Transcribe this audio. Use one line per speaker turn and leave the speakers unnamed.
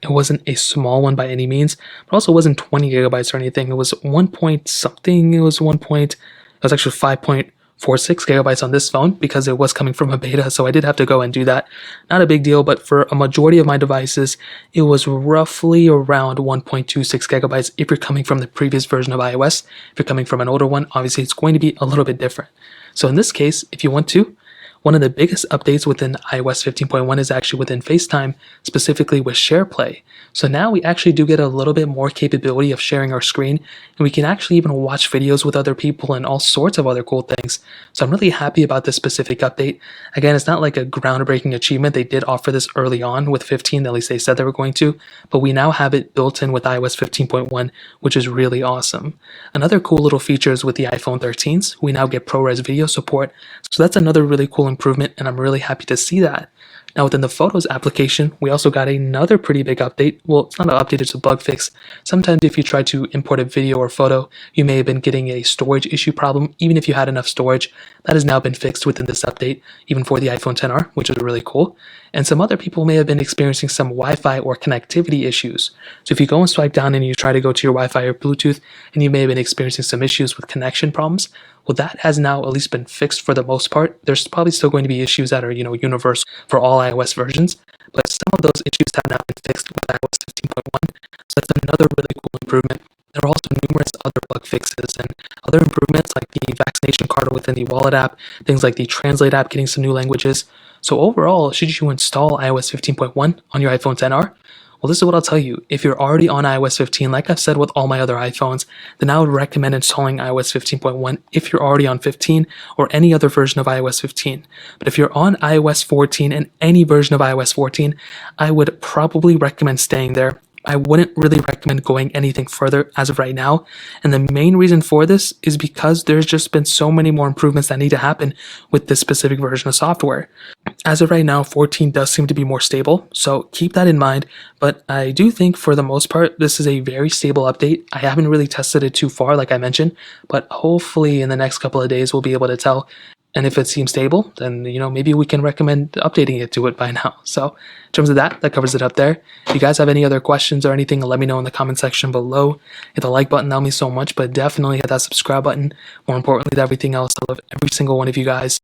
It wasn't a small one by any means, but also wasn't 20 gigabytes or anything. It was 1 point something. It was it was actually 5.46 gigabytes on this phone because it was coming from a beta, so I did have to go and do that. Not a big deal, but for a majority of my devices, it was roughly around 1.26 gigabytes if you're coming from the previous version of iOS. If you're coming from an older one, obviously it's going to be a little bit different. So in this case, if you want to, one of the biggest updates within iOS 15.1 is actually within FaceTime, specifically with SharePlay. So now we actually do get a little bit more capability of sharing our screen, and we can actually even watch videos with other people and all sorts of other cool things. So I'm really happy about this specific update. Again, it's not like a groundbreaking achievement. They did offer this early on with 15, at least they said they were going to, but we now have it built in with iOS 15.1, which is really awesome. Another cool little feature is with the iPhone 13s, we now get ProRes video support. So that's another really cool improvement, and I'm really happy to see that. Now within the Photos application, we also got another pretty big update. Well, it's not an update, it's a bug fix. Sometimes if you try to import a video or photo, you may have been getting a storage issue problem, even if you had enough storage. That has now been fixed within this update, even for the iPhone XR, which is really cool. And some other people may have been experiencing some Wi-Fi or connectivity issues. So if you go and swipe down and you try to go to your Wi-Fi or Bluetooth, and you may have been experiencing some issues with connection problems, well, that has now at least been fixed for the most part. There's probably still going to be issues that are, universal for all iOS versions, but some of those issues have now been fixed with iOS 15.1. So that's another really cool improvement. There are also numerous other bug fixes and other improvements like the vaccination card within the Wallet app, things like the Translate app getting some new languages. So overall, should you install iOS 15.1 on your iPhone XR? Well, this is what I'll tell you. If you're already on iOS 15, like I've said with all my other iPhones, then I would recommend installing iOS 15.1 if you're already on 15 or any other version of iOS 15. But if you're on iOS 14 and any version of iOS 14, I would probably recommend staying there. I wouldn't really recommend going anything further as of right now. And the main reason for this is because there's just been so many more improvements that need to happen with this specific version of software. As of right now, 14 does seem to be more stable, so keep that in mind. But I do think for the most part, this is a very stable update. I haven't really tested it too far, like I mentioned, but hopefully in the next couple of days, we'll be able to tell. And if it seems stable, then, maybe we can recommend updating it to it by now. So in terms of that covers it up there. If you guys have any other questions or anything, let me know in the comment section below. Hit the like button, that'll mean so much, but definitely hit that subscribe button. More importantly than everything else, I love every single one of you guys.